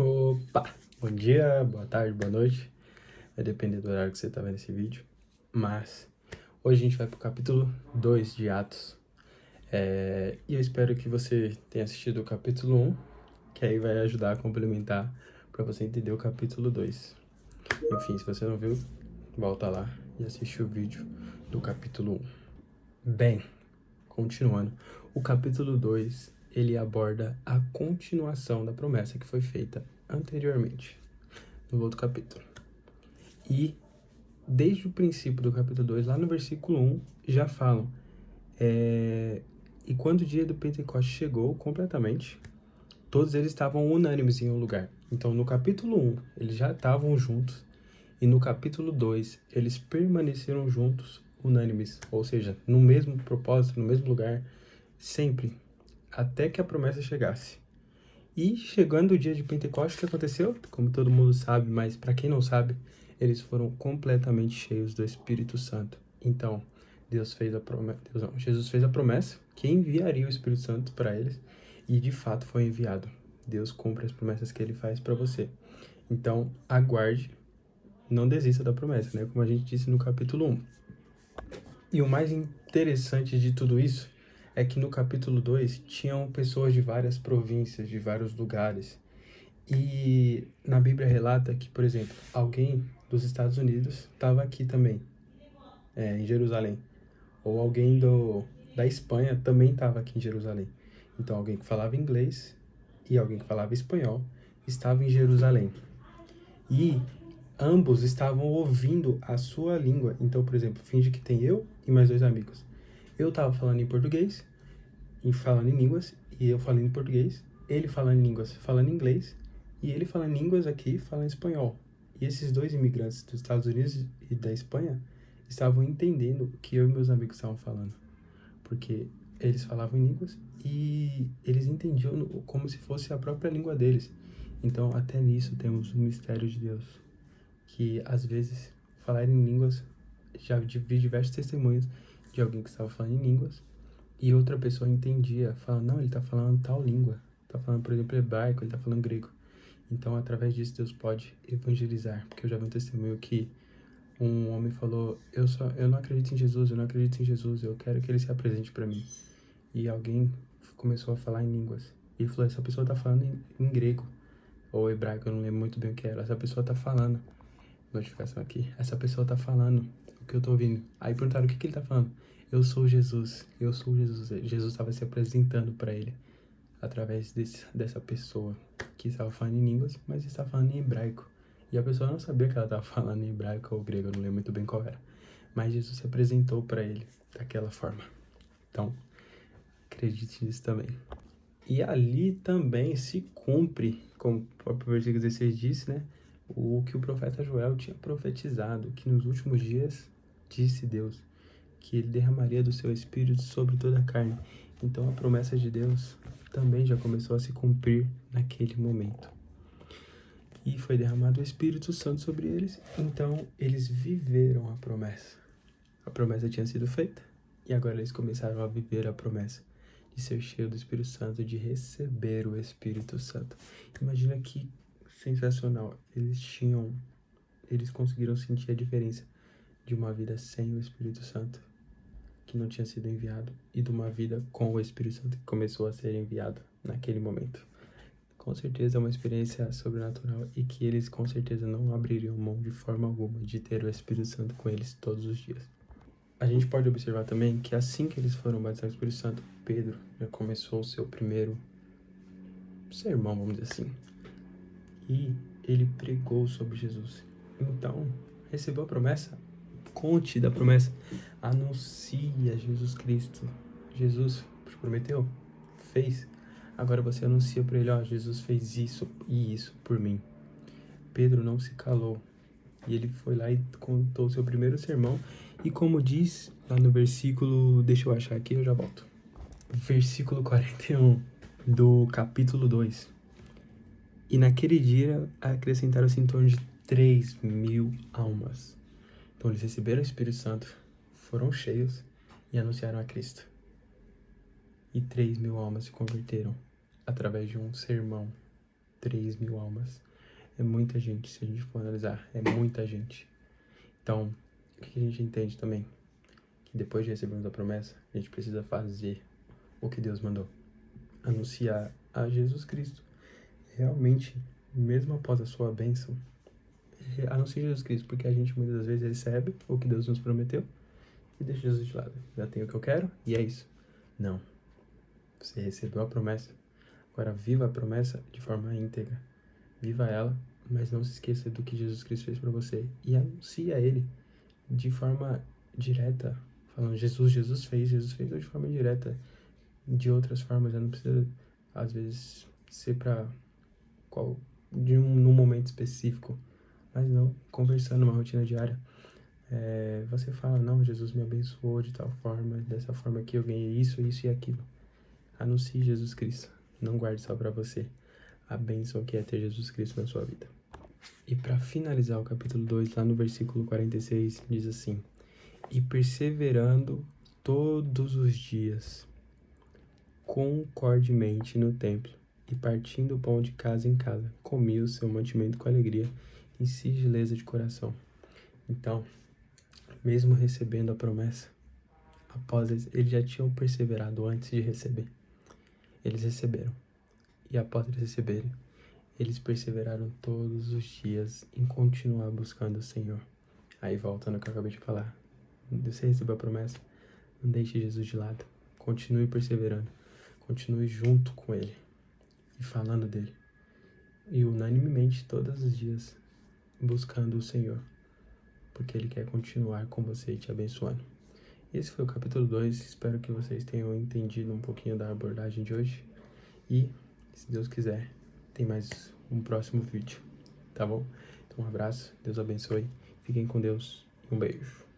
Opa! Bom dia, boa tarde, boa noite. Vai depender do horário que você tá vendo esse vídeo. Mas hoje a gente vai pro capítulo 2 de Atos. E eu espero que você tenha assistido o capítulo 1, que aí vai ajudar a complementar para você entender o capítulo 2. Enfim, se você não viu, volta lá e assiste o vídeo do capítulo 1. Bem, continuando. O capítulo 2, ele aborda a continuação da promessa que foi feita anteriormente, no outro capítulo. E desde o princípio do capítulo 2, lá no versículo 1, já falam. E quando o dia do Pentecostes chegou completamente, todos eles estavam unânimes em um lugar. Então, no capítulo 1, eles já estavam juntos. E no capítulo 2, eles permaneceram juntos, unânimes. Ou seja, no mesmo propósito, no mesmo lugar, sempre. Até que a promessa chegasse. E chegando o dia de Pentecostes, o que aconteceu? Como todo mundo sabe, mas para quem não sabe, eles foram completamente cheios do Espírito Santo. Então, Jesus fez a promessa que enviaria o Espírito Santo para eles e de fato foi enviado. Deus cumpre as promessas que ele faz para você. Então, aguarde, não desista da promessa, né? Como a gente disse no capítulo 1. E o mais interessante de tudo isso é que no capítulo 2 tinham pessoas de várias províncias, de vários lugares. E na Bíblia relata que, por exemplo, alguém dos Estados Unidos estava aqui também, em Jerusalém. Ou alguém da Espanha também estava aqui em Jerusalém. Então, alguém que falava inglês e alguém que falava espanhol estava em Jerusalém. E ambos estavam ouvindo a sua língua. Então, por exemplo, finge que tem eu e mais dois amigos. Eu estava falando em português, falando em línguas, e eu falando em português, ele falando em línguas, falando em inglês, e ele falando em línguas aqui, falando espanhol. E esses dois imigrantes dos Estados Unidos e da Espanha estavam entendendo o que eu e meus amigos estavam falando. Porque eles falavam em línguas e eles entendiam como se fosse a própria língua deles. Então, até nisso temos um mistério de Deus. Que, às vezes, falar em línguas, já vi diversos testemunhos de alguém que estava falando em línguas e outra pessoa entendia, falando, não, ele está falando tal língua. Está falando, por exemplo, hebraico, ele está falando grego. Então, através disso, Deus pode evangelizar. Porque eu já vi um testemunho que um homem falou, eu não acredito em Jesus, eu não acredito em Jesus, eu quero que ele se apresente para mim. E alguém começou a falar em línguas. E ele falou, essa pessoa está falando em grego, ou hebraico, eu não lembro muito bem o que era. Essa pessoa está falando, notificação aqui, essa pessoa está falando o que eu estou ouvindo. Aí perguntaram, o que ele está falando? Eu sou Jesus, eu sou Jesus. Jesus estava se apresentando para ele através dessa pessoa que estava falando em línguas, mas estava falando em hebraico. E a pessoa não sabia que ela estava falando em hebraico ou grego, eu não lembro muito bem qual era. Mas Jesus se apresentou para ele daquela forma. Então, acredite nisso também. E ali também se cumpre, como o próprio versículo 16 disse, né? O que o profeta Joel tinha profetizado, que nos últimos dias, disse Deus, que ele derramaria do seu espírito sobre toda a carne. Então a promessa de Deus também já começou a se cumprir naquele momento. E foi derramado o Espírito Santo sobre eles, então eles viveram a promessa. A promessa tinha sido feita e agora eles começaram a viver a promessa de ser cheio do Espírito Santo, de receber o Espírito Santo. Imagina que sensacional. Eles conseguiram sentir a diferença de uma vida sem o Espírito Santo, que não tinha sido enviado, e de uma vida com o Espírito Santo que começou a ser enviado naquele momento. Com certeza é uma experiência sobrenatural e que eles com certeza não abririam mão de forma alguma de ter o Espírito Santo com eles todos os dias. A gente pode observar também que assim que eles foram batizados pelo Espírito Santo, Pedro já começou o seu primeiro sermão, vamos dizer assim. E ele pregou sobre Jesus. Então, recebeu a promessa? Conte da promessa. Anuncia Jesus Cristo. Jesus te prometeu? Fez. Agora você anuncia para ele, ó, Jesus fez isso e isso por mim. Pedro não se calou. E ele foi lá e contou o seu primeiro sermão. E como diz lá no versículo, deixa eu achar aqui, eu já volto. Versículo 41 do capítulo 2. E naquele dia acrescentaram-se em torno de 3.000 almas. Então eles receberam o Espírito Santo, foram cheios e anunciaram a Cristo. E 3.000 almas se converteram através de um sermão. 3.000 almas. É muita gente, se a gente for analisar, é muita gente. Então, o que a gente entende também? Que depois de recebermos a promessa, a gente precisa fazer o que Deus mandou. Anunciar a Jesus Cristo. Realmente, mesmo após a sua bênção, anuncie Jesus Cristo, porque a gente muitas das vezes recebe o que Deus nos prometeu e deixa Jesus de lado. Já tenho o que eu quero e é isso. Não. Você recebeu a promessa. Agora viva a promessa de forma íntegra. Viva ela, mas não se esqueça do que Jesus Cristo fez para você e anuncie a Ele de forma direta, falando Jesus fez de forma direta. De outras formas, não precisa às vezes ser para num momento específico, mas não conversando numa rotina diária. Você fala, não, Jesus me abençoou de tal forma, dessa forma que eu ganhei isso e aquilo. Anuncie Jesus Cristo, não guarde só para você a bênção que é ter Jesus Cristo na sua vida. E para finalizar o capítulo 2, lá no versículo 46, diz assim: e perseverando todos os dias, concordemente no templo, e partindo o pão de casa em casa, comia o seu mantimento com alegria e singeleza de coração. Então, mesmo recebendo a promessa, após eles já tinham perseverado antes de receber. Eles receberam. E após eles receberem, eles perseveraram todos os dias em continuar buscando o Senhor. Aí volta no que eu acabei de falar. Você recebeu a promessa? Não deixe Jesus de lado. Continue perseverando. Continue junto com Ele e falando dele. E unanimemente, todos os dias, buscando o Senhor. Porque Ele quer continuar com você e te abençoando. Esse foi o capítulo 2. Espero que vocês tenham entendido um pouquinho da abordagem de hoje. E, se Deus quiser, tem mais um próximo vídeo. Tá bom? Então, um abraço. Deus abençoe. Fiquem com Deus. E um beijo.